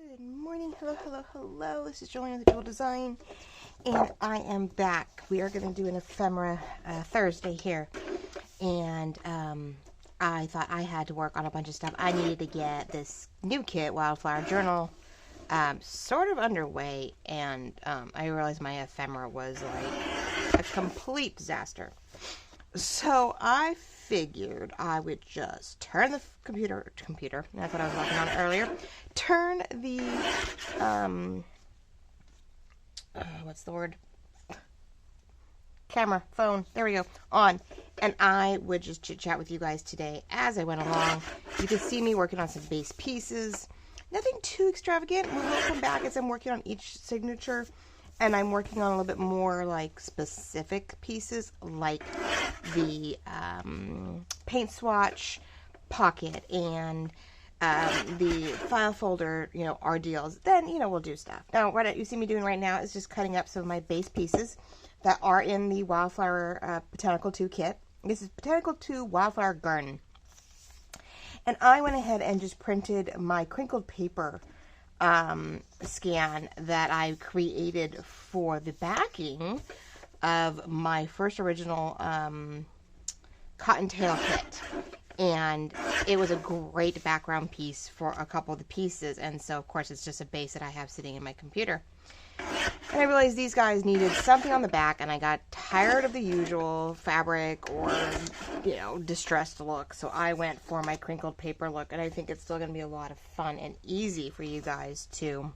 Good morning, hello, hello, hello. This is Julian with Jewel Design, and I am back. We are going to do an ephemera Thursday here, and I thought I had to work on a bunch of stuff. I needed to get this new kit, Wildflower Journal, sort of underway, and I realized my ephemera was like a complete disaster. So I figured I would just turn the computer, that's what I was working on earlier, turn the, what's the word, camera, phone, there we go, on, and I would just chit-chat with you guys today as I went along. You can see me working on some base pieces, nothing too extravagant. We will come back as I'm working on each signature, and I'm working on a little bit more like specific pieces, like the paint swatch pocket and the file folder, our deals. Then, we'll do stuff. Now, what you see me doing right now is just cutting up some of my base pieces that are in the Wildflower Botanical 2 kit. This is Botanical 2 Wildflower Garden. And I went ahead and just printed my crinkled paper scan that I created for the backing of my first original cottontail kit, and it was a great background piece for a couple of the pieces, and so of course it's just a base that I have sitting in my computer. And I realized these guys needed something on the back, and I got tired of the usual fabric or, distressed look. So I went for my crinkled paper look, and I think it's still going to be a lot of fun and easy for you guys to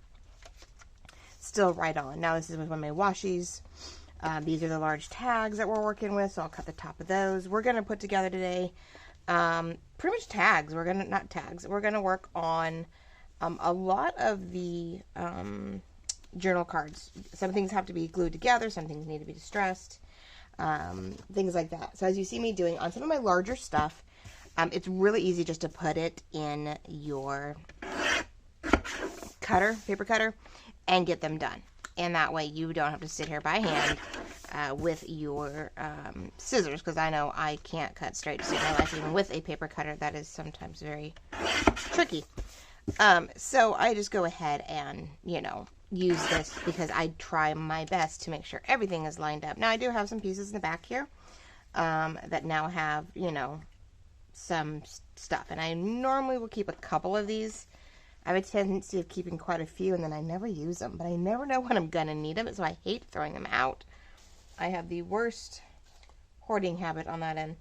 still write on. Now this is with one of my washies. These are the large tags that we're working with, so I'll cut the top of those. We're going to put together today pretty much tags. We're going to work on a lot of the journal cards. Some things have to be glued together, some things need to be distressed, things like that. So as you see me doing on some of my larger stuff, it's really easy just to put it in your paper cutter, and get them done. And that way you don't have to sit here by hand with your scissors, because I know I can't cut straight to save my life even with a paper cutter. That is sometimes very tricky. So I just go ahead and, use this because I try my best to make sure everything is lined up. Now I do have some pieces in the back here that now have, some stuff. And I normally will keep a couple of these. I have a tendency of keeping quite a few, and then I never use them. But I never know when I'm going to need them, so I hate throwing them out. I have the worst hoarding habit on that end.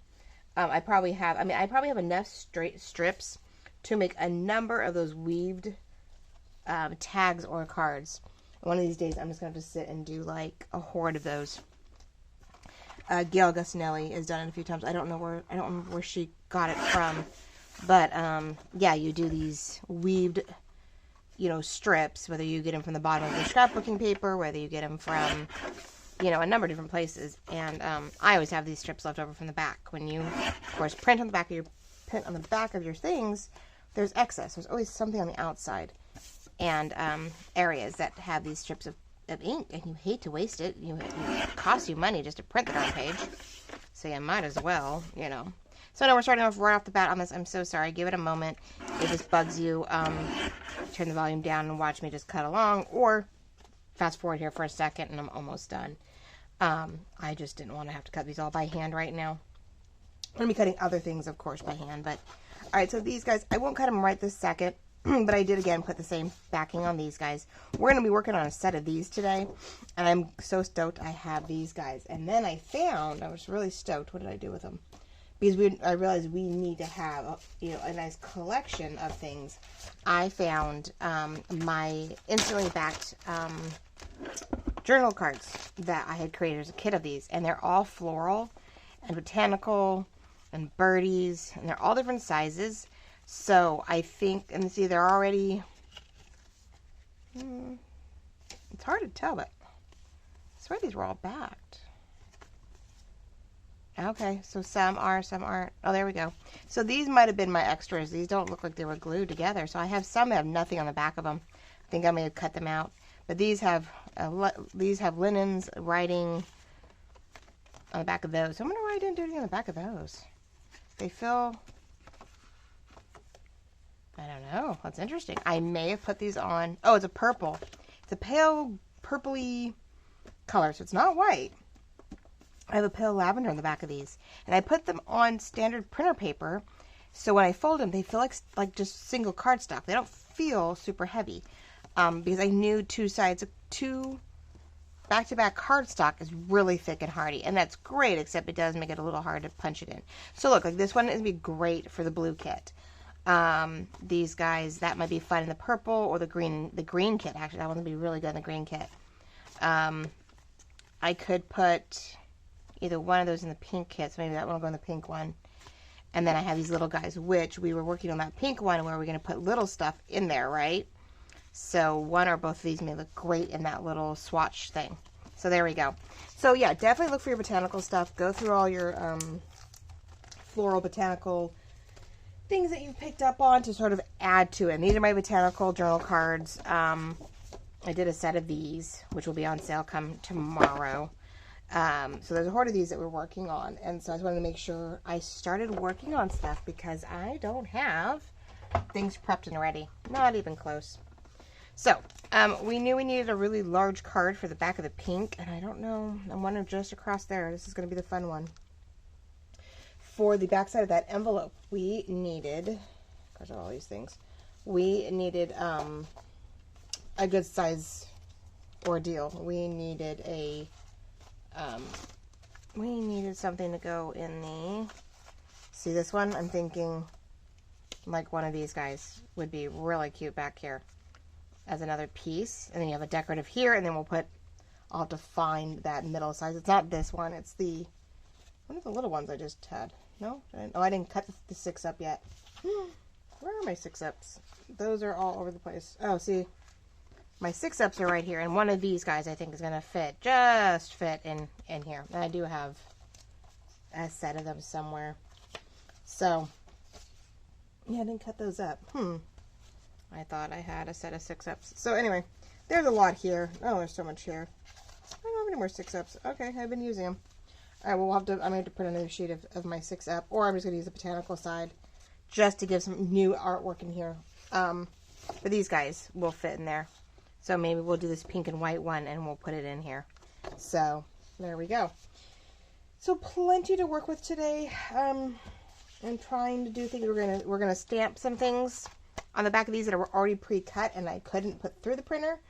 I probably have enough straight strips to make a number of those weaved tags or cards. One of these days, I'm just going to have to sit and do like a horde of those. Gail Gustinelli has done it a few times. I don't remember where she got it from, but yeah, you do these weaved, strips. Whether you get them from the bottom of your scrapbooking paper, whether you get them from, a number of different places. And I always have these strips left over from the back. When you, of course, print on the back of your things, there's excess. There's always something on the outside, and areas that have these strips of ink, and you hate to waste it. It costs you money just to print the darn page, so you might as well, So now we're starting off right off the bat on this. I'm so sorry. Give it a moment. If this bugs you, turn the volume down and watch me just cut along, or fast forward here for a second and I'm almost done. I just didn't want to have to cut these all by hand right now. I'm going to be cutting other things, of course, by hand, but alright, so these guys, I won't cut them right this second, but I did again put the same backing on these guys. We're going to be working on a set of these today, and I'm so stoked I have these guys. And then I was really stoked. What did I do with them? Because I realized we need to have a nice collection of things. I found my instantly backed journal cards that I had created as a kit of these, and they're all floral and botanical and birdies, and they're all different sizes. So I think, and see, they're already, it's hard to tell, but I swear these were all backed. Okay, so some are, some aren't. Oh, there we go. So these might have been my extras. These don't look like they were glued together. So I have some that have nothing on the back of them. I think I may have cut them out. But these have linens, writing on the back of those. I wonder why I didn't do anything on the back of those. They feel, I I don't know. That's interesting. I may have put these on. Oh, it's a purple. It's a pale purpley color, so it's not white. I have a pale lavender on the back of these. And I put them on standard printer paper, so when I fold them, they feel like just single cardstock. They don't feel super heavy. Because I knew two back-to-back cardstock is really thick and hardy. And that's great, except it does make it a little hard to punch it in. So look, like this one is going to be great for the blue kit. These guys, that might be fun in the purple or the green kit. Actually, that one would be really good in the green kit. I could put either one of those in the pink kit, so maybe that one will go in the pink one. And then I have these little guys, which we were working on that pink one where we're going to put little stuff in there, right? So one or both of these may look great in that little swatch thing. So there we go. So yeah, definitely look for your botanical stuff. Go through all your floral botanical things that you've picked up on to sort of add to it. And these are my botanical journal cards. I did a set of these, which will be on sale come tomorrow. So there's a horde of these that we're working on. And so I just wanted to make sure I started working on stuff because I don't have things prepped and ready. Not even close. So, we knew we needed a really large card for the back of the pink. And I don't know. I want to just across there. This is going to be the fun one. For the back side of that envelope, we needed, gosh, all these things. We needed a good size ordeal. We needed something to go in the, see this one? I'm thinking like one of these guys would be really cute back here as another piece. And then you have a decorative here, and then I'll have to find that middle size. It's not this one, it's one of the little ones I just had. No? I didn't cut the 6-up yet. Where are my 6-ups? Those are all over the place. Oh, see, my 6-ups are right here, and one of these guys I think is going to just fit in here. And I do have a set of them somewhere. So, yeah, I didn't cut those up. I thought I had a set of 6-ups. So anyway, there's a lot here. Oh, there's so much here. I don't have any more 6-ups. Okay, I've been using them. All right, well, I'm going to have to print another sheet of my 6-up, or I'm just going to use the botanical side just to give some new artwork in here. But these guys will fit in there. So maybe we'll do this pink and white one and we'll put it in here. So there we go. So plenty to work with today. I'm trying to do things. We're gonna stamp some things on the back of these that are already pre-cut and I couldn't put through the printer.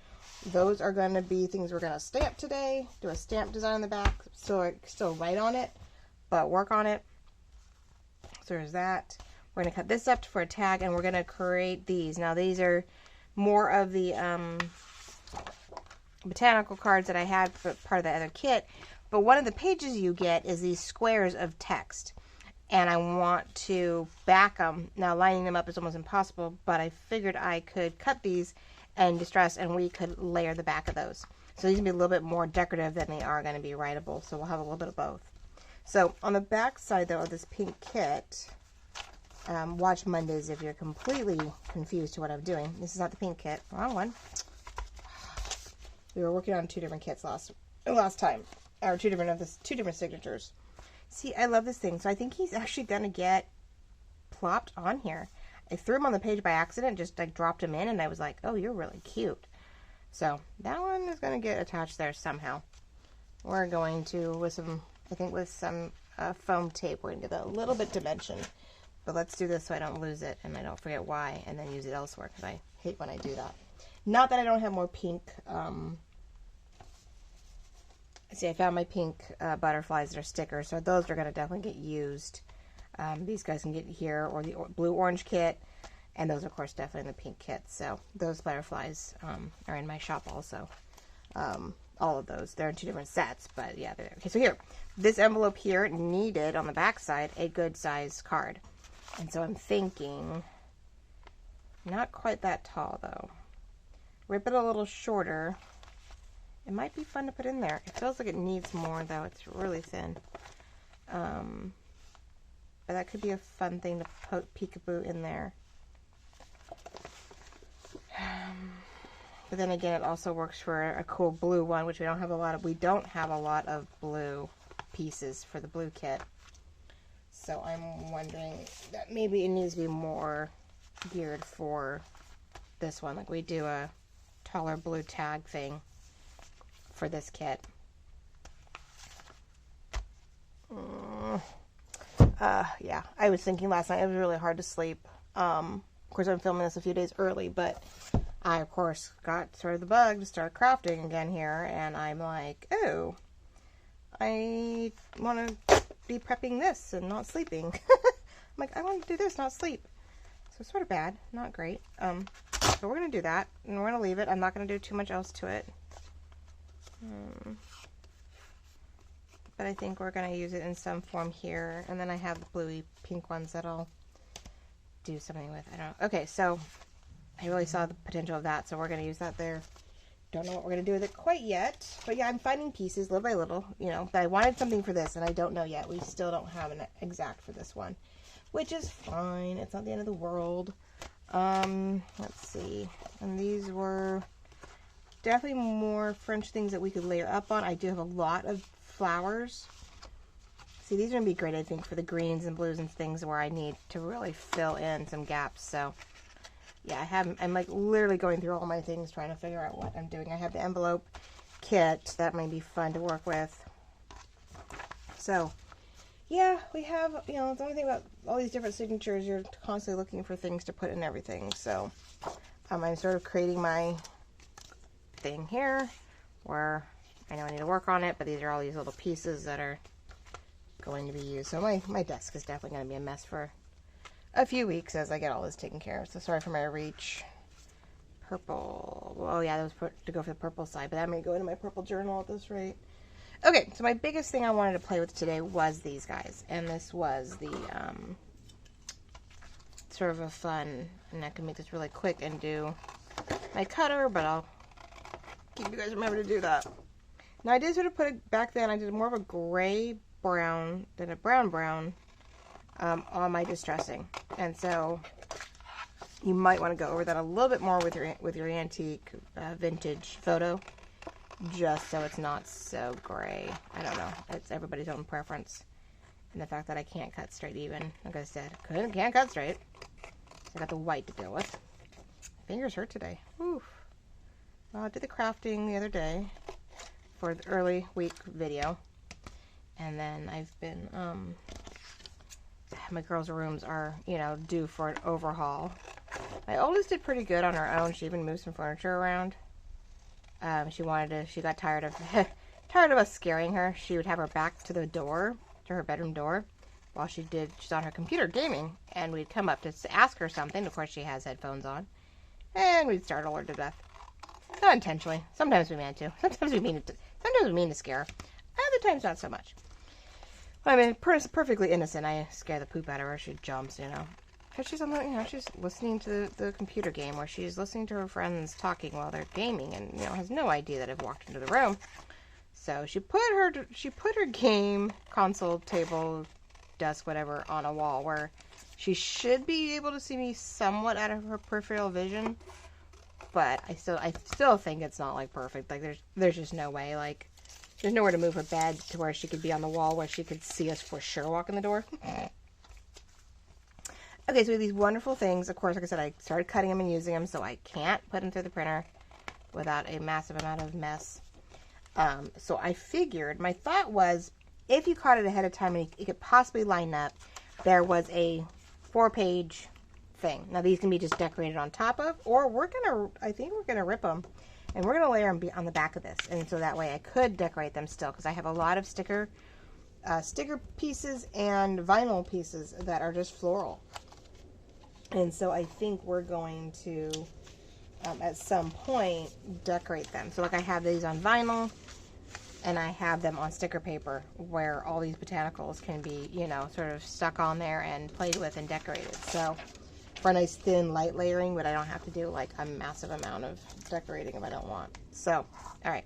Those are going to be things we're going to stamp today. Do a stamp design on the back, so I still write on it, but work on it. So there's that. We're going to cut this up for a tag, and we're going to create these. Now these are more of the botanical cards that I had for part of the other kit, but one of the pages you get is these squares of text, and I want to back them. Now lining them up is almost impossible, but I figured I could cut these and distress, and we could layer the back of those. So these will be a little bit more decorative than they are going to be writable, so we'll have a little bit of both. So on the back side, though, of this pink kit, watch Mondays if you're completely confused to what I'm doing. This is not the pink kit. Wrong one. We were working on 2 different kits last time, or two different signatures. See, I love this thing. So I think he's actually going to get plopped on here. I threw him on the page by accident, just like dropped him in, and I was like, oh, you're really cute. So that one is going to get attached there somehow. We're going to, with some foam tape, we're going to give it a little bit dimension. But let's do this so I don't lose it and I don't forget why, and then use it elsewhere, because I hate when I do that. Not that I don't have more pink. See, I found my pink butterflies that are stickers, so those are going to definitely get used. These guys can get here, or the blue-orange kit, and those, of course, definitely in the pink kit. So those butterflies are in my shop also. All of those. They're in 2 different sets, but yeah. Okay, so here, this envelope here needed, on the back side, a good size card. And so I'm thinking, not quite that tall, though. Rip it a little shorter. It might be fun to put in there. It feels like it needs more, though. It's really thin. But that could be a fun thing to put peekaboo in there. But then again, it also works for a cool blue one, which we don't have a lot of. We don't have a lot of blue pieces for the blue kit. So I'm wondering that maybe it needs to be more geared for this one. Like we do a taller blue tag thing for this kit. Yeah, I was thinking last night it was really hard to sleep. Of course, I'm filming this a few days early, but I, of course, got sort of the bug to start crafting again here, and I'm like, oh, I want to be prepping this and not sleeping. I'm like, I want to do this, not sleep. So it's sort of bad, not great. So we're going to do that, and we're going to leave it. I'm not going to do too much else to it. But I think we're going to use it in some form here. And then I have the bluey pink ones that I'll do something with. I don't know. Okay, so I really saw the potential of that, so we're going to use that there. Don't know what we're going to do with it quite yet. But yeah, I'm finding pieces little by little, you know. But I wanted something for this, and I don't know yet. We still don't have an exact for this one, which is fine. It's not the end of the world. Let's see. And these were definitely more French things that we could layer up on. I do have a lot of flowers. See, these are going to be great, I think, for the greens and blues and things where I need to really fill in some gaps. So, yeah, I'm like literally going through all my things trying to figure out what I'm doing. I have the envelope kit. That might be fun to work with. So, yeah, we have, you know, the only thing about all these different signatures, you're constantly looking for things to put in everything. So, I'm sort of creating my thing here where I know I need to work on it, but these are all these little pieces that are going to be used. So my desk is definitely going to be a mess for a few weeks as I get all this taken care of. So sorry for my reach. Purple. Oh yeah, that was to go for the purple side, but that may go into my purple journal at this rate. Okay, so my biggest thing I wanted to play with today was these guys. And this was the sort of a fun, and I can make this really quick and do my cutter, but I'll keep you guys remember to do that. Now I did sort of put it back then, I did more of a gray brown than a brown on my distressing. And so you might want to go over that a little bit more with your antique vintage photo, just so it's not so gray. I don't know. It's everybody's own preference. And the fact that I can't cut straight even, like I said, can't cut straight. So I got the white to deal with. Fingers hurt today. Oof. Well, I did the crafting the other day for the early week video, and then I've been my girls' rooms are, you know, due for an overhaul. My oldest did pretty good on her own. She even moved some furniture around. She got tired of us scaring her. She would have her back to the door, to her bedroom door, while she's on her computer gaming, and we'd come up to ask her something. Of course, she has headphones on, and we'd startle her to death. Not intentionally. Sometimes we meant to. Sometimes we mean to scare her. Other times, not so much. I mean, perfectly innocent. I scare the poop out of her. She jumps, you know. Because she's on the, you know, she's listening to the computer game, where she's listening to her friends talking while they're gaming, and, you know, has no idea that I've walked into the room. So she put her game console, table, desk, whatever, on a wall where she should be able to see me somewhat out of her peripheral vision. But I still think it's not like perfect. Like there's just no way. Like there's nowhere to move her bed to where she could be on the wall where she could see us for sure walking the door. Okay, so we have these wonderful things. Of course, like I said, I started cutting them and using them, so I can't put them through the printer without a massive amount of mess. So I figured, my thought was, if you caught it ahead of time and it could possibly line up, there was a 4-page thing. Now these can be just decorated on top of, or I think we're gonna rip them and we're gonna layer them on the back of this, and so that way I could decorate them still, because I have a lot of sticker pieces and vinyl pieces that are just floral, and so I think we're going to at some point decorate them. So like I have these on vinyl and I have them on sticker paper where all these botanicals can be, you know, sort of stuck on there and played with and decorated. So for a nice thin light layering, but I don't have to do like a massive amount of decorating if I don't want. So, all right.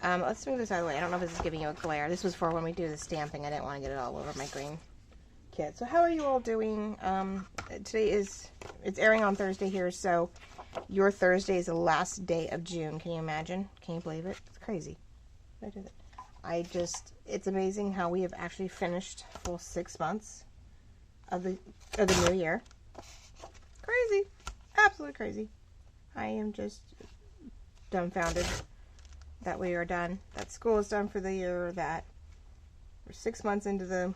Let's move this out of the way. I don't know if this is giving you a glare. This was for when we do the stamping. I didn't want to get it all over my green kit. So how are you all doing? Today it's airing on Thursday here, so your Thursday is the last day of June. Can you imagine? Can you believe it? It's crazy. I did it. It's amazing how we have actually finished full 6 months of the new year. Crazy. Absolutely crazy. I am just dumbfounded that we are done. That school is done for the year, that we're 6 months into the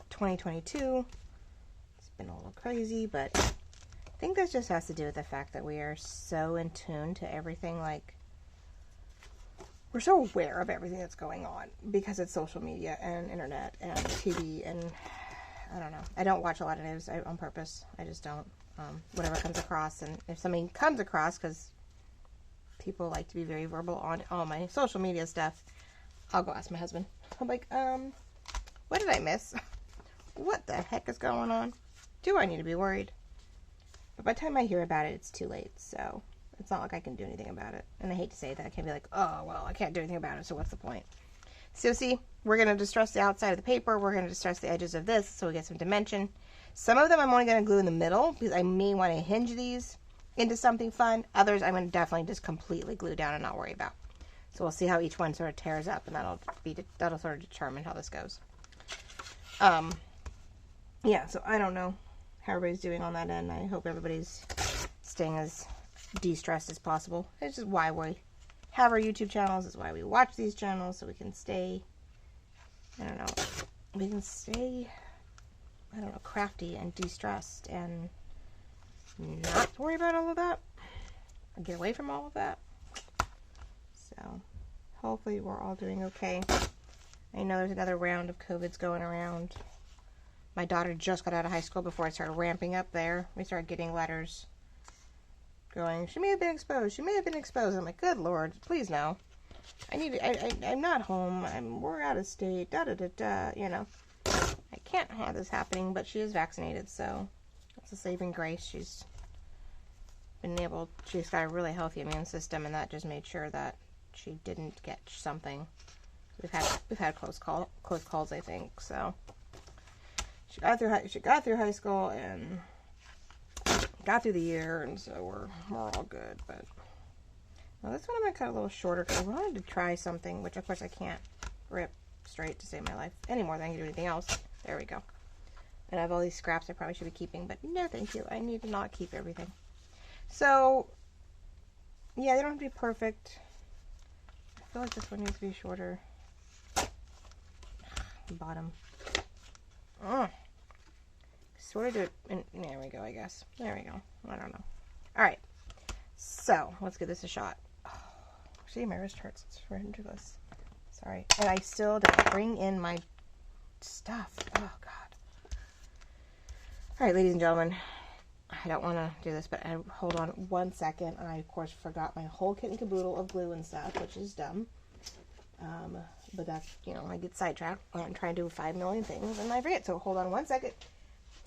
2022. It's been a little crazy, but I think this just has to do with the fact that we are so in tune to everything. Like, we're so aware of everything that's going on because it's social media and internet and TV, and I don't know. I don't watch a lot of news on purpose. I just don't. Whatever comes across, and if something comes across, because people like to be very verbal on all my social media stuff, I'll go ask my husband. I'm like, what did I miss? What the heck is going on? Do I need to be worried? But by the time I hear about it, it's too late, so it's not like I can do anything about it. And I hate to say that. I can't be like, oh, well, I can't do anything about it, so what's the point? So see, we're going to distress the outside of the paper. We're going to distress the edges of this so we get some dimension. Some of them I'm only going to glue in the middle because I may want to hinge these into something fun. Others I'm going to definitely just completely glue down and not worry about. So we'll see how each one sort of tears up, and that'll sort of determine how this goes. Yeah, so I don't know how everybody's doing on that end. I hope everybody's staying as de-stressed as possible. It's just why we have our YouTube channels. It's why we watch these channels, so we can stay, I don't know, we can stay, I don't know, crafty and de-stressed and not worry about all of that. Or get away from all of that. So, hopefully we're all doing okay. I know there's another round of COVID's going around. My daughter just got out of high school before it started ramping up there. We started getting letters going, she may have been exposed. She may have been exposed. I'm like, good Lord, please no. I'm not home. We're out of state. You know. I can't have this happening, but she is vaccinated, so it's a saving grace. She's got a really healthy immune system, and that just made sure that she didn't get something. We've had close calls, I think. So she got through high school and got through the year, and so we're all good. But well, this one I'm gonna cut a little shorter because I wanted to try something, which of course I can't rip straight to save my life any more than I can do anything else. There we go. And I have all these scraps I probably should be keeping, but no, thank you. I need to not keep everything. So yeah, they don't have to be perfect. I feel like this one needs to be shorter. Bottom. Sort of do it, and there we go, I guess. There we go. I don't know. Alright. So, let's give this a shot. Oh, see, my wrist hurts. It's ridiculous. Sorry. And I still don't bring in my stuff. Oh, God. Alright, ladies and gentlemen. I don't want to do this, but hold on 1 second. I, of course, forgot my whole kit and caboodle of glue and stuff, which is dumb. But that's, you know, I get sidetracked. I'm trying to do 5 million things, and I forget. So, hold on 1 second.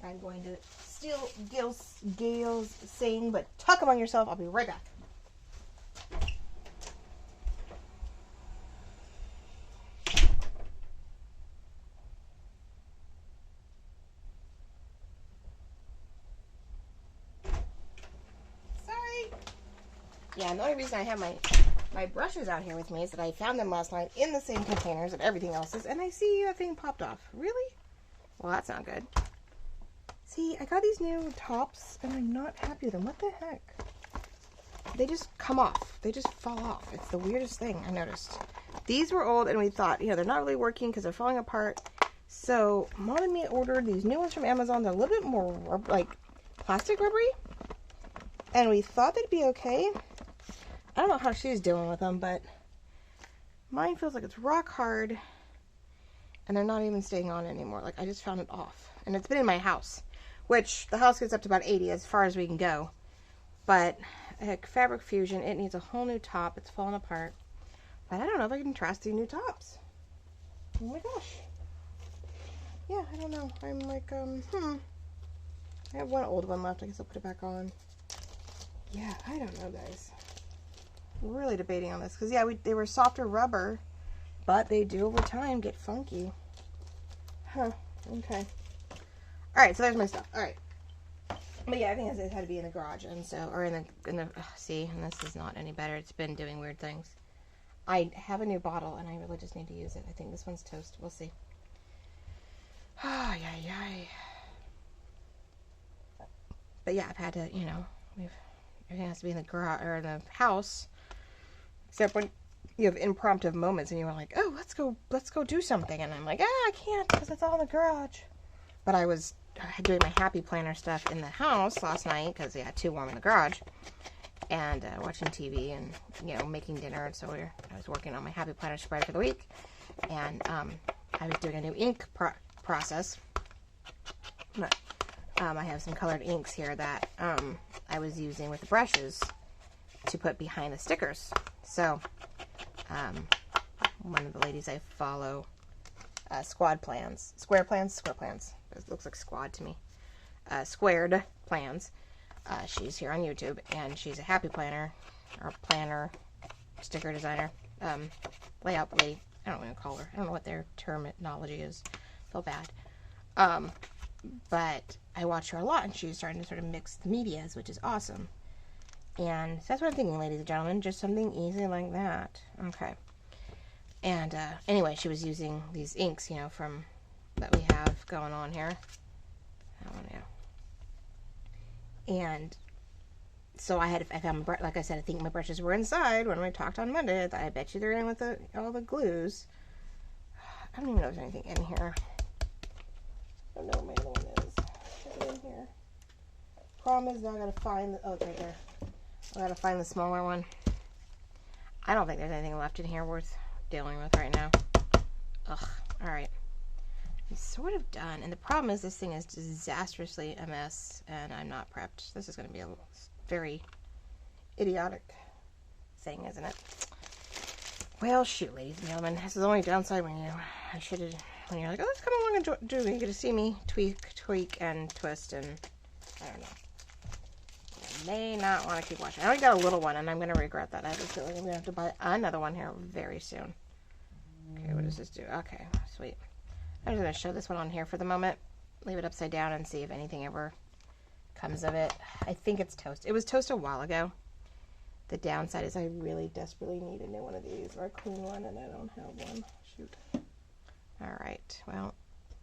I'm going to steal Gail's saying, but talk among yourself. I'll be right back. Sorry. Yeah, and the only reason I have my brushes out here with me is that I found them last night in the same containers that everything else is, and I see that thing popped off. Really? Well, that's not good. See, I got these new tops, and I'm not happy with them. What the heck? They just come off. They just fall off. It's the weirdest thing I noticed. These were old, and we thought, you know, they're not really working because they're falling apart. So, Mom and me ordered these new ones from Amazon. They're a little bit more, like, plastic rubbery. And we thought they'd be okay. I don't know how she's dealing with them, but mine feels like it's rock hard. And they're not even staying on anymore. Like, I just found it off. And it's been in my house. Which, the house gets up to about 80 as far as we can go. But, Fabric Fusion, it needs a whole new top. It's falling apart. But I don't know if I can trust these new tops. Oh my gosh. Yeah, I don't know. I'm like, I have one old one left. I guess I'll put it back on. Yeah, I don't know, guys. I'm really debating on this. Because, yeah, they were softer rubber. But they do, over time, get funky. Huh. Okay. Alright, so there's my stuff. Alright. But yeah, I think it had to be in the garage, and so, or in the, see, and this is not any better. It's been doing weird things. I have a new bottle, and I really just need to use it. I think this one's toast. We'll see. Ay, ay, ay. But yeah, I've had to, you know, everything has to be in the garage or in the house, except when you have impromptu moments and you were like, oh, let's go do something, and I'm like, I can't because it's all in the garage. But I was doing my happy planner stuff in the house last night because it got too warm in the garage, and watching TV and, you know, making dinner. And so I was working on my happy planner spread for the week, and I was doing a new ink process. But, I have some colored inks here that I was using with the brushes to put behind the stickers. So one of the ladies I follow, Square Plans. It looks like squad to me. Squared Plans. She's here on YouTube, and she's a happy planner, or planner, sticker designer, layout lady. I don't want to call her. I don't know what their terminology is. I feel bad. But I watch her a lot, and she's starting to sort of mix the medias, which is awesome. And that's what I'm thinking, ladies and gentlemen. Just something easy like that. Okay. And anyway, she was using these inks, you know, from that we have going on here. That one, yeah. And so I found, like I said, I think my brushes were inside when we talked on Monday. I bet you they're in with all the glues. I don't even know if there's anything in here. I don't know where my other one is. Is it in here? Problem is now I gotta find oh, it's right there. I gotta find the smaller one. I don't think there's anything left in here worth dealing with right now. Ugh. Alright. I'm sort of done. And the problem is this thing is disastrously a mess, and I'm not prepped. This is going to be a very idiotic thing, isn't it? Well, shoot, ladies and gentlemen. This is the only downside when you're like, oh, let's come along and do. You get to see me tweak, and twist, and I don't know. I may not want to keep watching. I only got a little one, and I'm going to regret that. I have a feeling I'm going to have to buy another one here very soon. Okay, what does this do? Okay, sweet. I'm just going to show this one on here for the moment. Leave it upside down and see if anything ever comes of it. I think it's toast. It was toast a while ago. The downside is I really desperately need a new one of these, or a clean one, and I don't have one. Shoot. Alright, well,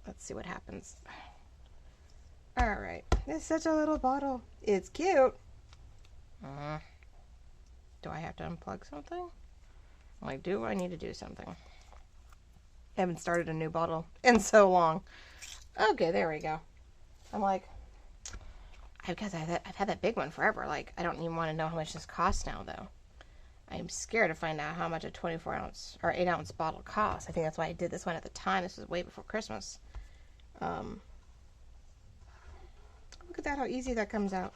let's see what happens. Alright, it's such a little bottle. It's cute. Do I have to unplug something? Like, do I need to do something? I haven't started a new bottle in so long. Okay, there we go. I'm like, because I've had that big one forever. Like, I don't even want to know how much this costs now, though. I'm scared to find out how much a 24-ounce or 8-ounce bottle costs. I think that's why I did this one at the time. This was way before Christmas. Look at that, how easy that comes out.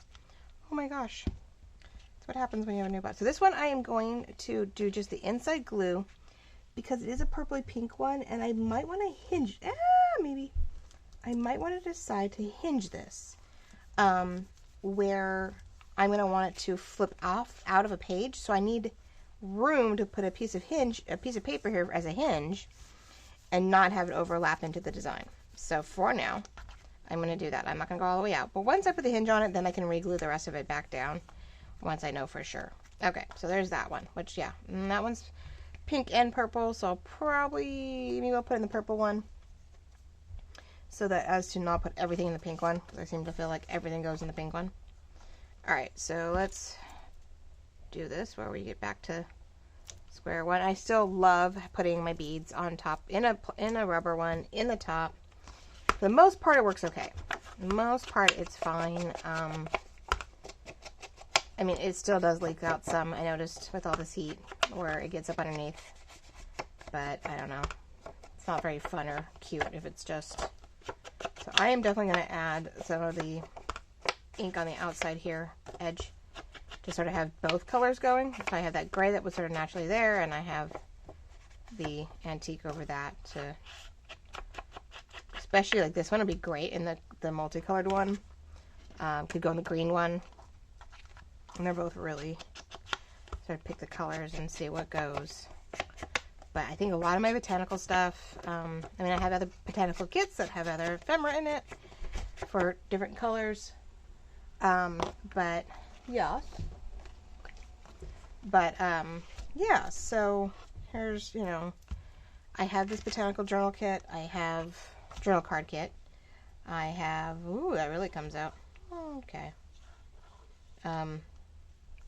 Oh my gosh. That's what happens when you have a new bottle. So this one I am going to do just the inside glue, because it is a purpley pink one, and I might want to hinge, maybe. I might want to decide to hinge this, where I'm going to want it to flip off out of a page, so I need room to put a piece of paper here as a hinge, and not have it overlap into the design. So for now, I'm going to do that. I'm not going to go all the way out, but once I put the hinge on it, then I can re-glue the rest of it back down, once I know for sure. Okay, so there's that one, which, yeah, that one's pink and purple, so I'll probably, maybe I'll put in the purple one, so that as to not put everything in the pink one, because I seem to feel like everything goes in the pink one. Alright, so let's do this where we get back to square one. I still love putting my beads on top, in a rubber one, in the top. For the most part, it works okay. For the most part, it's fine. I mean, it still does leak out some, I noticed, with all this heat, where it gets up underneath. But, I don't know. It's not very fun or cute if it's just... So, I am definitely going to add some of the ink on the outside here, edge, to sort of have both colors going. If I have that gray that was sort of naturally there, and I have the antique over that to... Especially, like, this one would be great in the multicolored one. Could go in the green one. And they're both really sort of pick the colors and see what goes. But I think a lot of my botanical stuff, I mean, I have other botanical kits that have other ephemera in it for different colors. But yeah. But yeah, so here's, you know, I have this botanical journal kit. I have journal card kit. I have, ooh, that really comes out. Okay.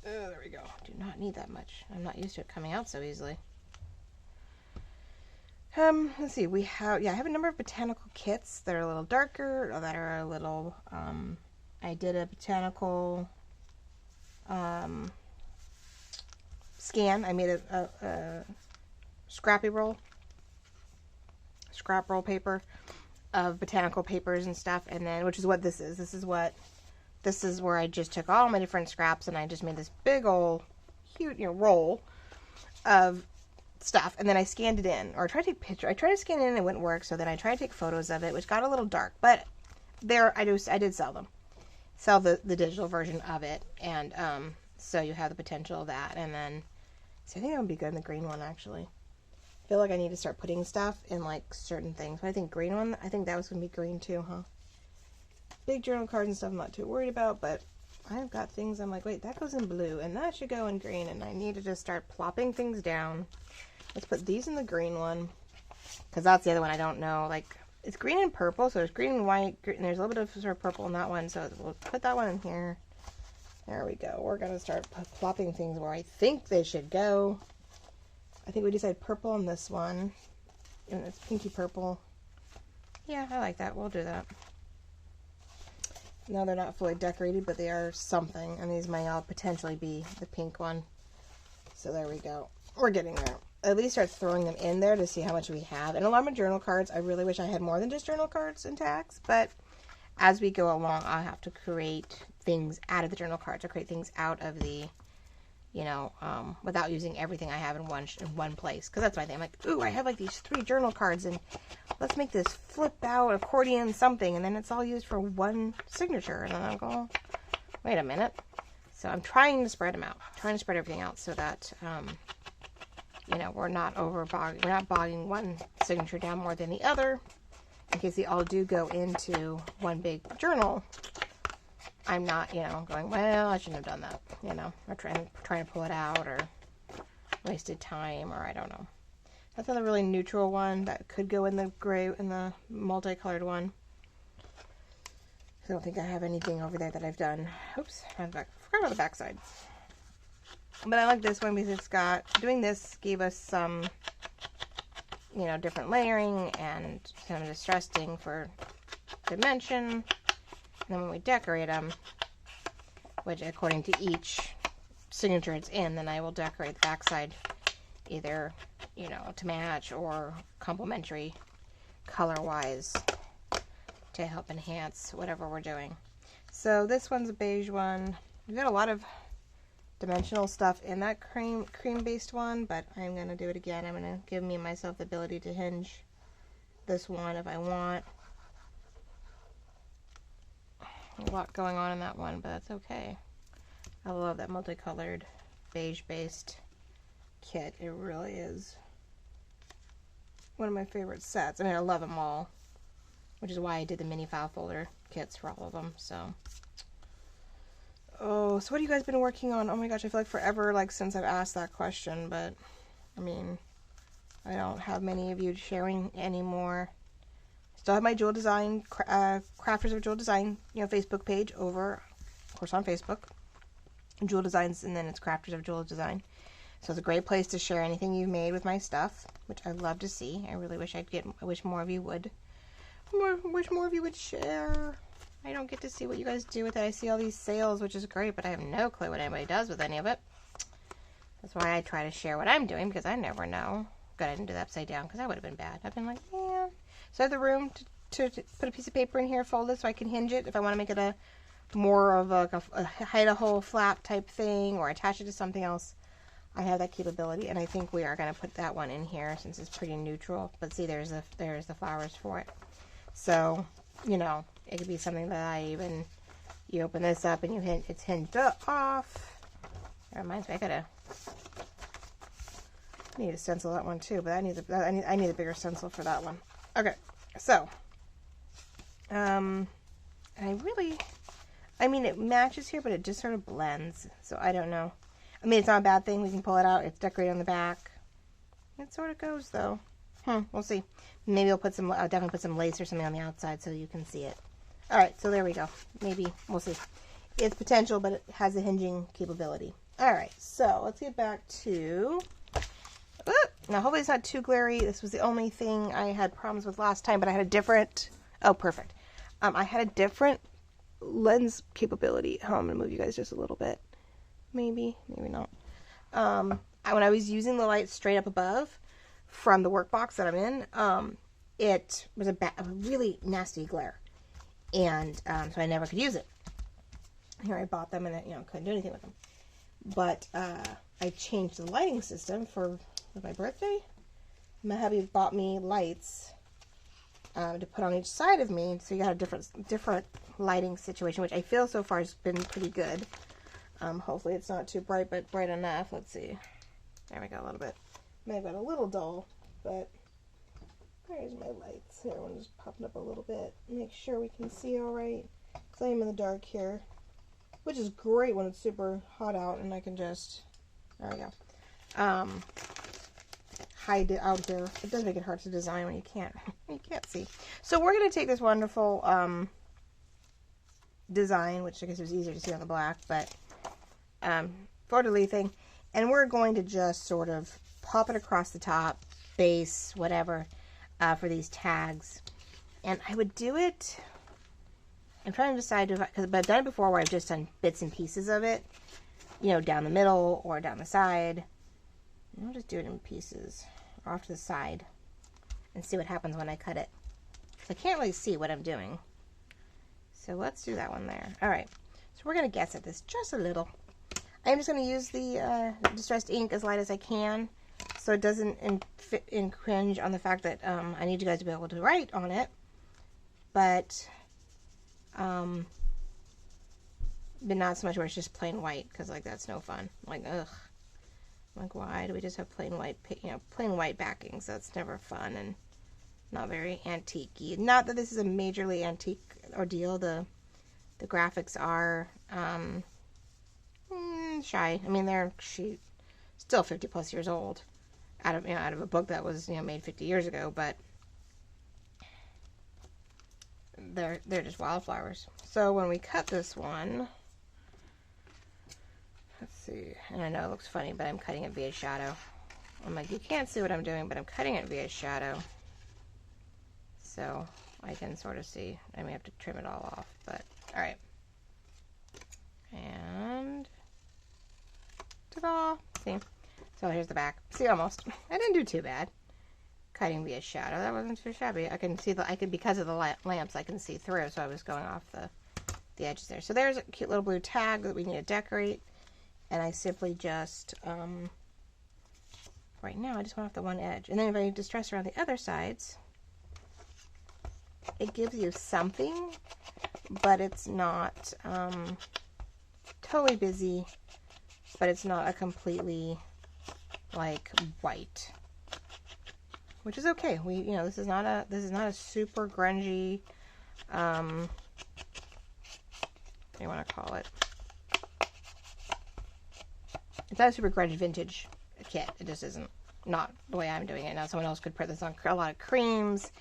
There we go. Do not need that much. I'm not used to it coming out so easily. Let's see. We have, I have a number of botanical kits that are a little darker, or that are a little, I did a botanical, scan. I made a scrappy roll, scrap roll paper of botanical papers and stuff, and then, which is what this is. This is where I just took all my different scraps and I just made this big old, huge, roll of stuff, and then I scanned it in, or I tried to take pictures. I tried to scan it in and it wouldn't work, so then I tried to take photos of it, which got a little dark, but there, I did sell them. Sell the digital version of it, and so you have the potential of that, and then, so I think that would be good in the green one, actually. I feel like I need to start putting stuff in, like, certain things, but I think green one, I think that was going to be green too, huh? Big journal cards and stuff I'm not too worried about, but I've got things I'm like, wait, that goes in blue, and that should go in green, and I need to just start plopping things down. Let's put these in the green one, because that's the other one I don't know, like, it's green and purple, so there's green and white, and there's a little bit of sort of purple in that one, so we'll put that one in here. There we go. We're going to start plopping things where I think they should go. I think we decided purple on this one, and it's pinky purple. Yeah, I like that. We'll do that. No, they're not fully decorated, but they are something, and these might all potentially be the pink one. So there we go. We're getting there. At least start throwing them in there to see how much we have. And a lot of journal cards, I really wish I had more than just journal cards and tags, but as we go along, I'll have to create things out of the journal cards, or create things out of the, without using everything I have in one place. Because that's my thing. I'm like, ooh, I have like these 3 journal cards, and let's make this flip out accordion something, and then it's all used for one signature. And then I'm going, wait a minute. So I'm trying to spread them out, trying to spread everything out so that, we're not bogging one signature down more than the other, in case they all do go into one big journal. I'm not, going, well, I shouldn't have done that, or trying to pull it out, or wasted time, or I don't know. That's another really neutral one that could go in the gray, in the multicolored one. I don't think I have anything over there that I've done. Oops, I forgot about the back side. But I like this one because it's got, doing this gave us some, different layering and kind of distressing for dimension. And then when we decorate them, which according to each signature it's in, then I will decorate the backside either, to match or complementary color-wise to help enhance whatever we're doing. So this one's a beige one. We've got a lot of dimensional stuff in that cream-based one, but I'm going to do it again. I'm going to give myself the ability to hinge this one if I want. A lot going on in that one, but that's okay. I love that multicolored beige-based kit. It really is one of my favorite sets. I mean, I love them all, which is why I did the mini file folder kits for all of them. So what have you guys been working on? Oh my gosh, I feel like forever, since I've asked that question, but I mean, I don't have many of you sharing anymore. Still have my Jewel Design, Crafters of Jewel Design, Facebook page over, of course, on Facebook. Jewel Designs, and then it's Crafters of Jewel Design. So it's a great place to share anything you've made with my stuff, which I love to see. I really wish I wish more of you would. Wish more of you would share. I don't get to see what you guys do with it. I see all these sales, which is great, but I have no clue what anybody does with any of it. That's why I try to share what I'm doing, because I never know. Good, I didn't do that upside down, because that would have been bad. I've been like, man. So I have the room to put a piece of paper in here, fold it so I can hinge it if I want to make it a more of a hide a hole flap type thing, or attach it to something else. I have that capability, and I think we are going to put that one in here since it's pretty neutral. But see, there's the flowers for it. So, it could be something that you open this up and it's hinged off. That reminds me, I need to stencil that one too, but I need a bigger stencil for that one. Okay, so, it matches here, but it just sort of blends, so I don't know. I mean, it's not a bad thing. We can pull it out. It's decorated on the back. It sort of goes, though. We'll see. Maybe I'll definitely put some lace or something on the outside so you can see it. All right, so there we go. Maybe, we'll see. It's potential, but it has a hinging capability. All right, so let's get back to... Now, hopefully it's not too glary. This was the only thing I had problems with last time, but I had a different... Oh, perfect. I had a different lens capability. Oh, I'm going to move you guys just a little bit. Maybe not. When I was using the light straight up above from the workbox that I'm in, it was a really nasty glare. And so I never could use it. Here I bought them and couldn't do anything with them. But I changed the lighting system for my birthday. My hubby bought me lights to put on each side of me, so you got a different lighting situation, which I feel so far has been pretty good. Hopefully it's not too bright, but bright enough. Let's see. There we go, a little bit. May have got a little dull, but there's my lights. Here, one just popping up a little bit. Make sure we can see all right, because I am in the dark here, which is great when it's super hot out and I can just, there we go, hide it out here. It does make it hard to design when you can't see. So we're going to take this wonderful design, which I guess was easier to see on the black, but fleur-de-lis thing, and we're going to just sort of pop it across the top, base, whatever, for these tags. And I would do it, I'm trying to decide, because I've done it before where I've just done bits and pieces of it, down the middle or down the side. And I'll just do it in pieces, or off to the side, and see what happens when I cut it. I can't really see what I'm doing. So let's do that one there. All right, so we're going to guess at this just a little. I'm just going to use the distressed ink as light as I can, so it doesn't infringe on the fact that I need you guys to be able to write on it. But not so much where it's just plain white, because like that's no fun. Like, ugh. Like, why do we just have plain white, plain white backings? That's never fun and not very antique-y. Not that this is a majorly antique ordeal. The graphics are shy. I mean, they're still 50 plus years old out of a book that was made 50 years ago, but they're just wildflowers. So when we cut this one, let's see, and I know it looks funny, but I'm cutting it via shadow. I'm like, you can't see what I'm doing, but I'm cutting it via shadow, so I can sort of see. I may have to trim it all off, but all right. And ta-da! See? So here's the back. See, almost. I didn't do too bad. Cutting via shadow. That wasn't too shabby. I can see because of the lamps, I can see through, so I was going off the edges there. So there's a cute little blue tag that we need to decorate. And I simply just, right now, I just went off the one edge. And then if I distress around the other sides, it gives you something, but it's not totally busy, but it's not a completely, like, white, which is okay. This is not a super grungy, what do you want to call it? It's not a super grunge vintage kit. It just isn't. Not the way I'm doing it now. Someone else could put this on a lot of creams,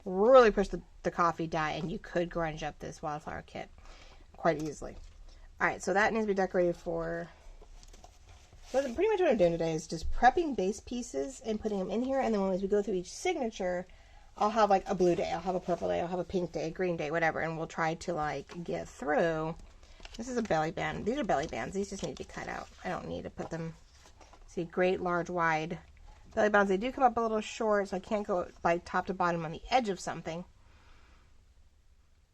really push the coffee dye, and you could grunge up this wildflower kit quite easily. Alright, so that needs to be decorated for... So pretty much what I'm doing today is just prepping base pieces and putting them in here, and then as we go through each signature, I'll have like a blue day, I'll have a purple day, I'll have a pink day, green day, whatever, and we'll try to like get through. This is a belly band. These are belly bands. These just need to be cut out. I don't need to put them... See, great, large, wide belly bands. They do come up a little short, so I can't go like top to bottom on the edge of something.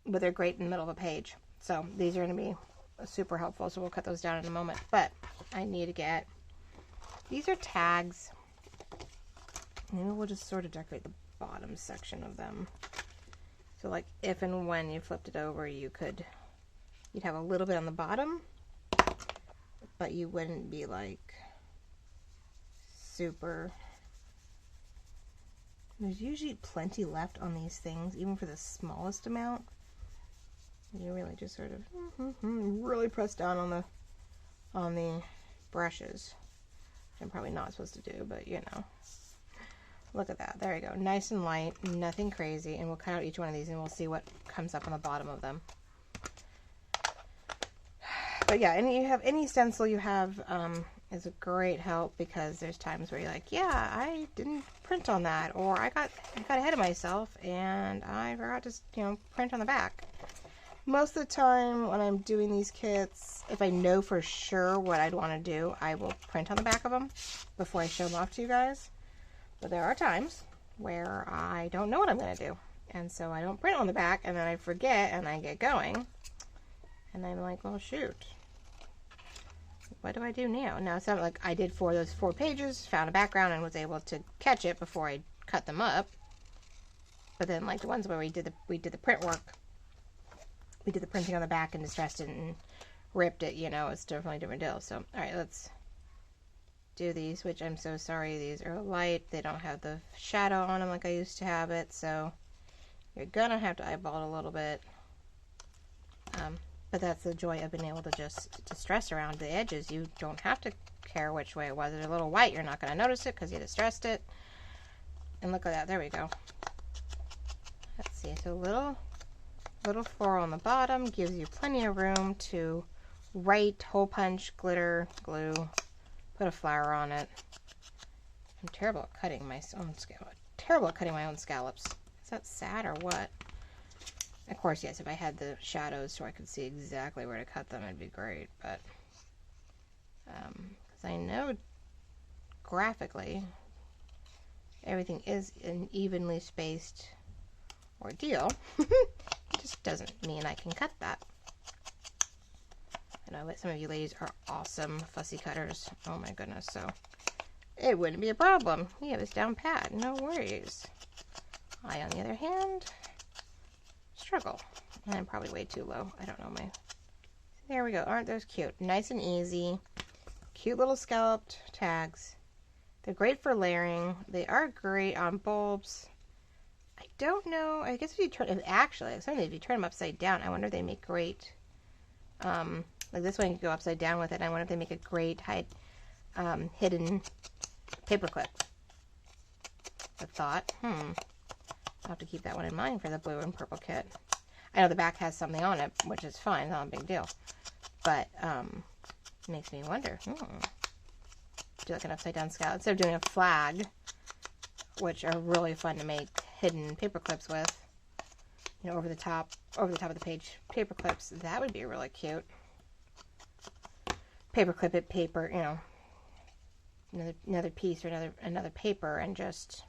But they're great in the middle of a page. So these are going to be super helpful, so we'll cut those down in a moment. But I need to get... These are tags. Maybe we'll just sort of decorate the bottom section of them. So like if and when you flipped it over, you'd have a little bit on the bottom, but you wouldn't be like super... There's usually plenty left on these things, even for the smallest amount. You really just sort of really press down on the brushes, which I'm probably not supposed to do, but look at that. There you go. Nice and light, nothing crazy, and we'll cut out each one of these and we'll see what comes up on the bottom of them. But yeah, any stencil you have is a great help, because there's times where you're like, yeah, I didn't print on that, or I got ahead of myself and I forgot to, you know, print on the back. Most of the time when I'm doing these kits, if I know for sure what I'd want to do, I will print on the back of them before I show them off to you guys. But there are times where I don't know what I'm going to do, and so I don't print on the back, and then I forget and I get going, and I'm like, well, shoot, what do I do now? Now, it's not like I did those 4 pages, found a background, and was able to catch it before I cut them up. But then, like the ones where we did the print work, we did the printing on the back and distressed it and ripped it, you know, it's definitely a different deal. So, all right, let's do these, which I'm so sorry, these are light. They don't have the shadow on them like I used to have it, so you're gonna have to eyeball it a little bit. But that's the joy of being able to just distress around the edges. You don't have to care which way it was. If it's a little white, you're not going to notice it because you distressed it. And look at that. There we go. Let's see. So little floral on the bottom gives you plenty of room to write, hole punch, glitter, glue, put a flower on it. I'm terrible at cutting my own scallops. Is that sad or what? Of course, yes, if I had the shadows so I could see exactly where to cut them, it'd be great, but because I know graphically everything is an evenly spaced ordeal. It just doesn't mean I can cut that. I know that some of you ladies are awesome fussy cutters. Oh my goodness, so it wouldn't be a problem. We have this down pat, no worries. I, on the other hand, struggle. And I'm probably way too low. I don't know there we go. Aren't those cute? Nice and easy. Cute little scalloped tags. They're great for layering. They are great on bulbs. I don't know. I guess if you turn, if you turn them upside down, I wonder if they make great, like this one you can go upside down with it. I wonder if they make a great hidden paper clip. A thought. I'll have to keep that one in mind for the blue and purple kit. I know the back has something on it, which is fine, not a big deal. But it makes me wonder. Do like an upside down scallop instead of doing a flag, which are really fun to make hidden paper clips with. You know, over the top of the page paper clips. That would be really cute. Paper clip it, paper, you know, another piece or another paper, and just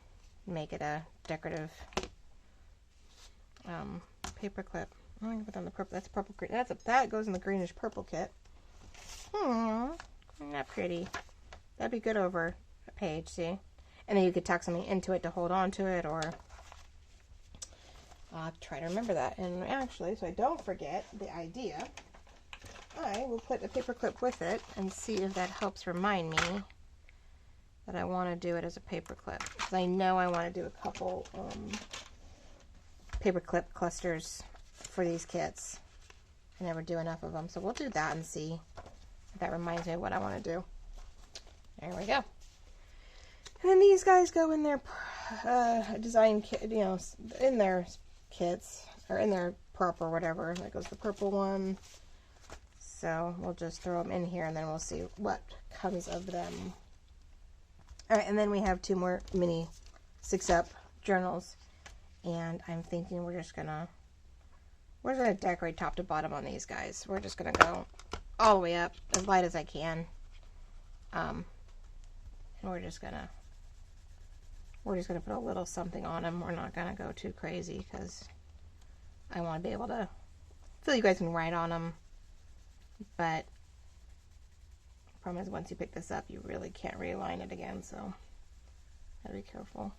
make it a decorative paper clip. I'm gonna put on the purple. That's purple green. That goes in the greenish purple kit. Isn't that pretty? That'd be good over a page. See, and then you could tuck something into it to hold on to it, or I'll try to remember that. And actually, so I don't forget the idea, I will put a paper clip with it and see if that helps remind me that I want to do it as a paper clip, because I know I want to do a couple paper clip clusters for these kits. I never do enough of them, so we'll do that and see if that reminds me of what I want to do. There we go. And then these guys go in their design kit, you know, in their kits, or in their prop or whatever. That goes the purple one. So we'll just throw them in here, and then we'll see what comes of them. Alright, and then we have 2 more mini 6-up journals, and I'm thinking we're just gonna decorate top to bottom on these guys. We're just gonna go all the way up as light as I can, and we're just gonna put a little something on them. We're not gonna go too crazy because I want to be able to feel you guys can write on them, but the problem is once you pick this up, you really can't realign it again, so gotta be careful.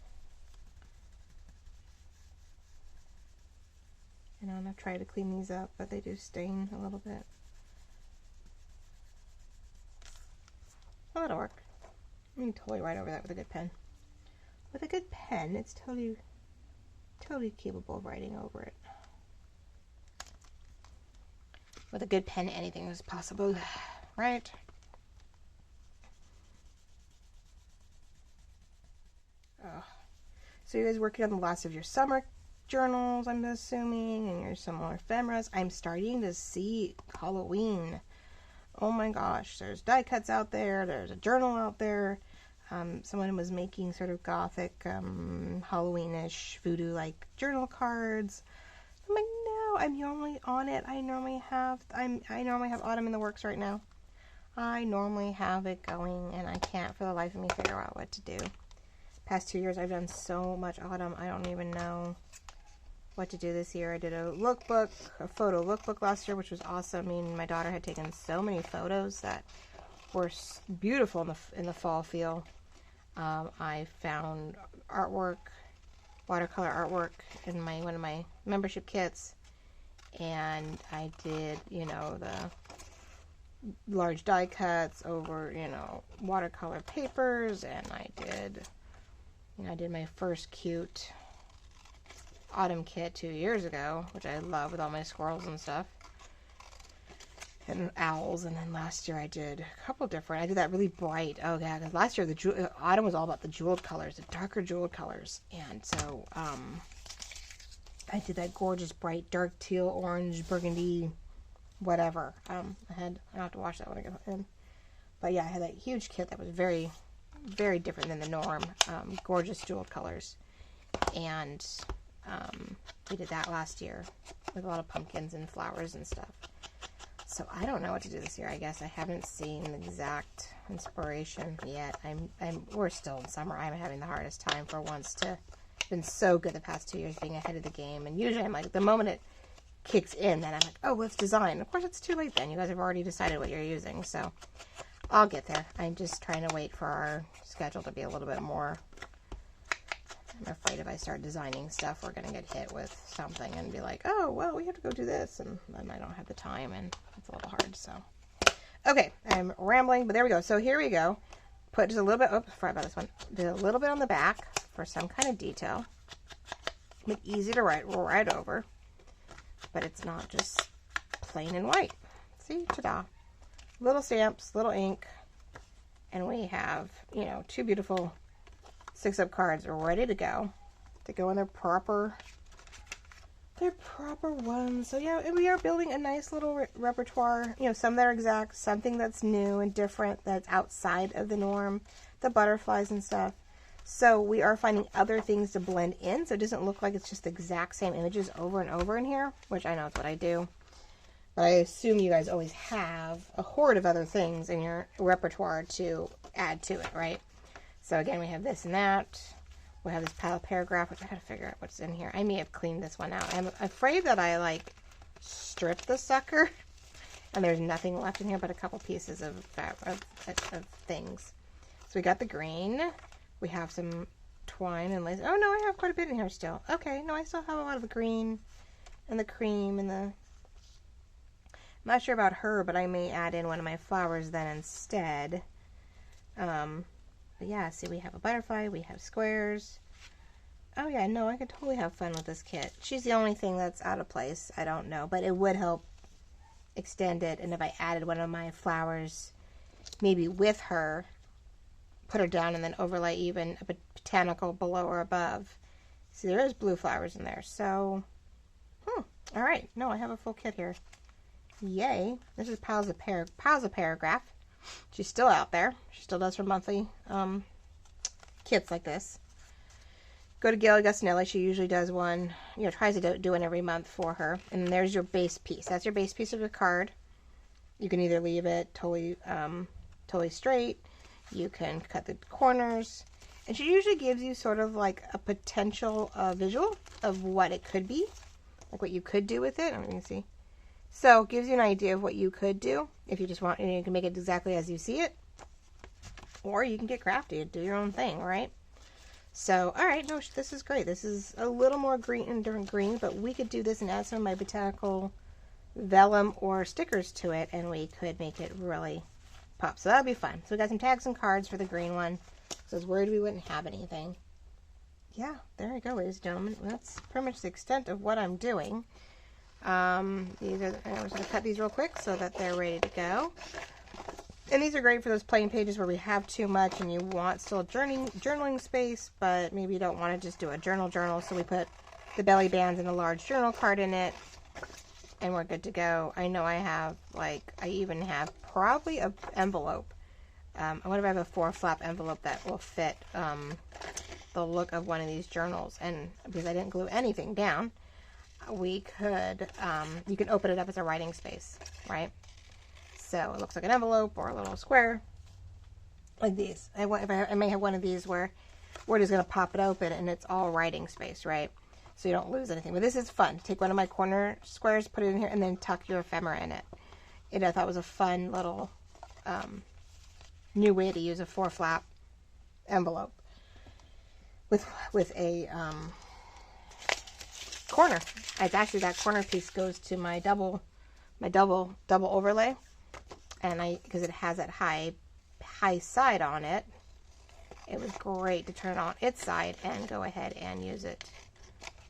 And I'm gonna try to clean these up, but they do stain a little bit. Well, that'll work. You can totally write over that with a good pen. With a good pen, it's totally capable of writing over it. With a good pen, anything is possible, right? Oh. So you guys working on the last of your summer journals, I'm assuming, and your summer ephemeras. I'm starting to see Halloween Oh my gosh, there's die cuts out there, there's a journal out there. Someone was making sort of gothic, Halloweenish, voodoo-like journal cards. I'm like, no, I'm normally on it. I normally have autumn in the works right now. I normally have it going, and I can't for the life of me figure out what to do. Past 2 years, I've done so much autumn, I don't even know what to do this year. I did a photo lookbook last year, which was awesome. I mean, my daughter had taken so many photos that were beautiful in the fall feel. I found artwork, watercolor artwork in one of my membership kits, and I did, you know, the large die cuts over, you know, watercolor papers, and I did my first cute autumn kit 2 years ago, which I love, with all my squirrels and stuff and owls. And then last year I did a couple different, I did that really bright, oh yeah, because last year the autumn was all about the jeweled colors, the darker jeweled colors. And so I did that gorgeous bright dark teal, orange, burgundy, whatever. I have to watch that when I get in. But yeah, I had that huge kit that was very, very different than the norm. Gorgeous jeweled colors. And we did that last year with a lot of pumpkins and flowers and stuff. So I don't know what to do this year, I guess. I haven't seen the exact inspiration yet. We're still in summer. I'm having the hardest time for once to, been so good the past 2 years being ahead of the game. And usually I'm like, the moment it kicks in, then I'm like, oh, let's design. Of course, it's too late then. You guys have already decided what you're using. So I'll get there. I'm just trying to wait for our schedule to be a little bit more. I'm afraid if I start designing stuff, we're going to get hit with something and be like, oh, well, we have to go do this. And then I don't have the time, and it's a little hard. So, okay, I'm rambling, but there we go. So here we go. Put just a little bit, oops, sorry about this one. Did a little bit on the back for some kind of detail. Make it easy to write over, but it's not just plain and white. See, ta-da. Little stamps, little ink, and we have, you know, two beautiful 6-up cards ready to go in their proper ones. So yeah, and we are building a nice little repertoire, you know, some that are exact, something that's new and different, that's outside of the norm, the butterflies and stuff. So we are finding other things to blend in, so it doesn't look like it's just the exact same images over and over in here, which I know is what I do. But I assume you guys always have a horde of other things in your repertoire to add to it, right? So again, we have this and that. We have this paragraph, which I gotta figure out what's in here. I may have cleaned this one out. I'm afraid that I like stripped the sucker and there's nothing left in here but a couple pieces of things. So we got the green. We have some twine and lace. Oh no, I have quite a bit in here still. Okay, no, I still have a lot of the green and the cream and the... I'm not sure about her, but I may add in one of my flowers then instead. But yeah, see, we have a butterfly, we have squares. Oh yeah, no, I could totally have fun with this kit. She's the only thing that's out of place. I don't know, but it would help extend it. And if I added one of my flowers, maybe with her, put her down and then overlay even a botanical below or above. See, there is blue flowers in there. So, all right. No, I have a full kit here. Yay. This is Piles of Paragraph. She's still out there. She still does her monthly kits like this. Go to Gail Augustinelli. She usually does one, you know, tries to do one every month for her. And there's your base piece. That's your base piece of your card. You can either leave it totally straight. You can cut the corners. And she usually gives you sort of like a potential visual of what it could be. Like what you could do with it. I'm going to see. So, it gives you an idea of what you could do if you just want, and you can make it exactly as you see it. Or you can get crafty and do your own thing, right? So, alright, no, this is great. This is a little more green and different green, but we could do this and add some of my botanical vellum or stickers to it, and we could make it really pop. So, that'll be fun. So, we got some tags and cards for the green one. So, I was worried we wouldn't have anything. Yeah, there you go, ladies and gentlemen. That's pretty much the extent of what I'm doing. I'm just going to cut these real quick so that they're ready to go. And these are great for those plain pages where we have too much and you want still journaling space, but maybe you don't want to just do a journal. So we put the belly bands and a large journal card in it. and we're good to go. I know I have, like, I even have probably an envelope. I wonder if I have a 4-flap envelope that will fit the look of one of these journals. And because I didn't glue anything down, we could, you can open it up as a writing space, right? So it looks like an envelope or a little square, like these. I may have one of these where we're just going to pop it open and it's all writing space, right? So you don't lose anything. But this is fun. Take one of my corner squares, put it in here, and then tuck your ephemera in it. And I thought it was a fun little new way to use a 4-flap envelope with a corner. It's actually, that corner piece goes to my double overlay, and because it has that high side on it, it was great to turn it on its side and go ahead and use it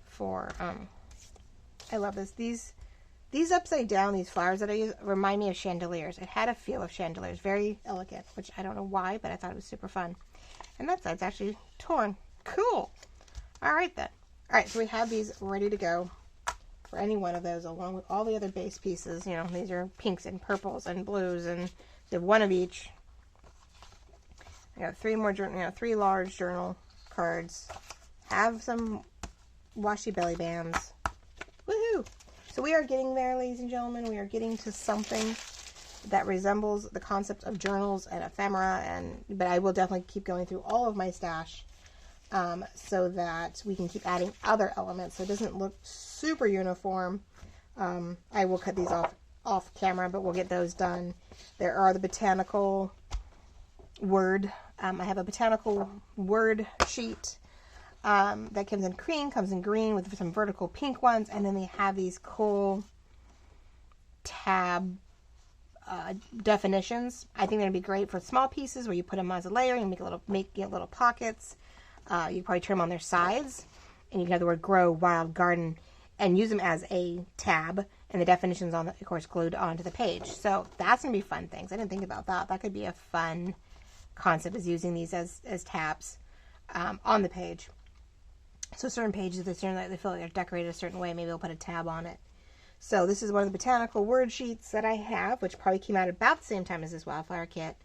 for, I love this. These upside down, these flowers that I use, remind me of chandeliers. It had a feel of chandeliers, very elegant, which I don't know why, but I thought it was super fun. And that side's actually torn. Cool. All right then. All right, so we have these ready to go for any one of those, along with all the other base pieces. You know, these are pinks and purples and blues, and they have one of each. I got 3 more, 3 large journal cards. Have some washi belly bands. Woohoo! So we are getting there, ladies and gentlemen. We are getting to something that resembles the concept of journals and ephemera, but I will definitely keep going through all of my stash so that we can keep adding other elements so it doesn't look super uniform. I will cut these off camera, but we'll get those done. There are the botanical word. I have a botanical word sheet that comes in cream, comes in green with some vertical pink ones, and then they have these cool tab definitions. I think they'd be great for small pieces where you put them as a layer and get little pockets. You probably turn them on their sides, and you can have the word grow, wild, garden, and use them as a tab, and the definitions of course glued onto the page. So that's gonna be fun things. I didn't think about that. That could be a fun concept, is using these as tabs on the page. So certain pages, they feel like they're decorated a certain way. Maybe we'll put a tab on it. So this is one of the botanical word sheets that I have, which probably came out about the same time as this Wildflower kit,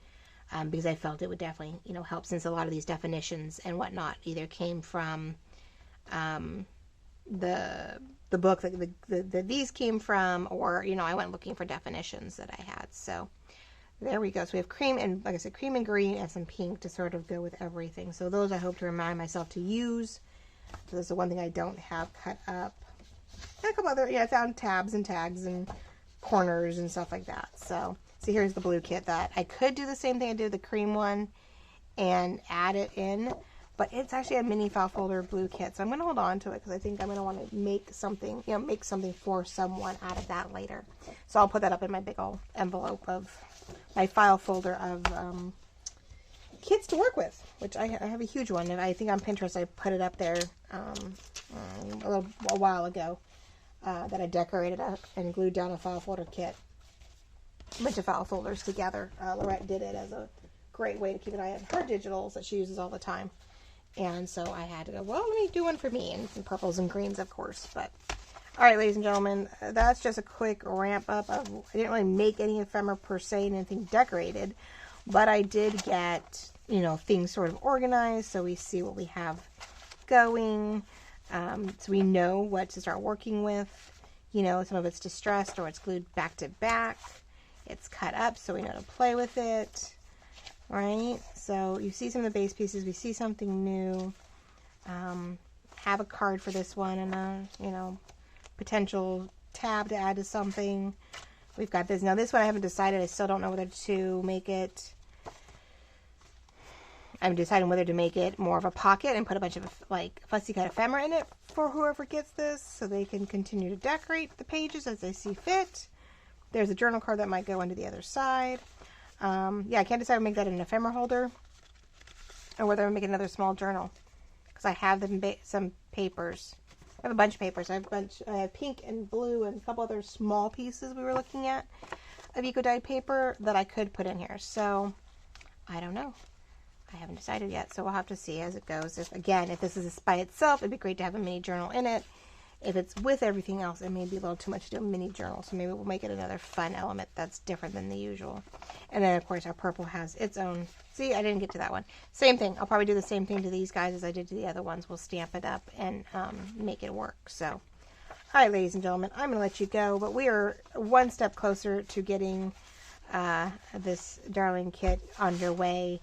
because I felt it would definitely, help, since a lot of these definitions and whatnot either came from the book that these came from, or I went looking for definitions that I had. So there we go. So we have cream and, like I said, cream and green and some pink to sort of go with everything. So those I hope to remind myself to use. So this is the one thing I don't have cut up. And a couple other, I found tabs and tags and corners and stuff like that. So here's the blue kit that I could do the same thing I did with the cream one and add it in, but it's actually a mini file folder blue kit. So I'm going to hold on to it because I think I'm going to want to make something, make something for someone out of that later. So I'll put that up in my big old envelope of my file folder of kits to work with, which I have a huge one. And I think on Pinterest I put it up there a while ago that I decorated up and glued down a file folder kit. A bunch of file folders together. Lorette did it as a great way to keep an eye on her digitals that she uses all the time. And so I had to go, well, let me do one for me, and some purples and greens, of course. But all right, ladies and gentlemen, that's just a quick ramp up of, I didn't really make any ephemera per se, anything decorated, but I did get, things sort of organized, so we see what we have going, so we know what to start working with. Some of it's distressed or it's glued back to back. It's cut up, so we know to play with it, right? So you see some of the base pieces. We see something new. Have a card for this one and a, potential tab to add to something. We've got this. Now this one I haven't decided. I still don't know whether to make it. I'm deciding whether to make it more of a pocket and put a bunch of fussy cut ephemera in it for whoever gets this, so they can continue to decorate the pages as they see fit. There's a journal card that might go onto the other side. I can't decide to make that an ephemera holder or whether I make another small journal, because I have some papers. I have a bunch of papers. I have pink and blue and a couple other small pieces we were looking at of eco-dyed paper that I could put in here. So I don't know. I haven't decided yet, so we'll have to see as it goes. If this is by itself, it'd be great to have a mini journal in it. if it's with everything else, it may be a little too much to do a mini journal. So maybe we'll make it another fun element that's different than the usual. And then, of course, our purple has its own. See, I didn't get to that one. Same thing. I'll probably do the same thing to these guys as I did to the other ones. We'll stamp it up and make it work. So, all right, ladies and gentlemen, I'm going to let you go. But we are one step closer to getting this darling kit underway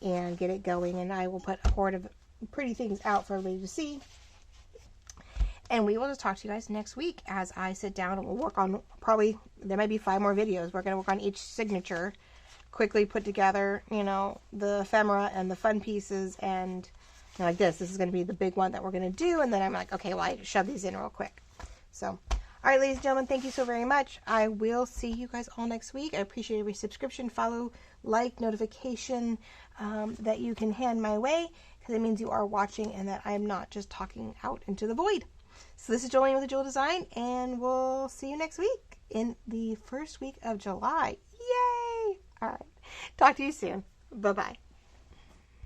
and get it going. And I will put a horde of pretty things out for everybody to see. And we will just talk to you guys next week as I sit down and we'll work on, probably, there might be 5 more videos. We're going to work on each signature, quickly put together, you know, the ephemera and the fun pieces. And you know, like this is going to be the big one that we're going to do. And then I'm like, okay, well, I shove these in real quick. So, all right, ladies and gentlemen, thank you so very much. I will see you guys all next week. I appreciate every subscription, follow, like, notification that you can hand my way, because it means you are watching and that I'm not just talking out into the void. So this is Jolene with the Jewel Design, and we'll see you next week in the first week of July. Yay! All right. Talk to you soon. Bye-bye.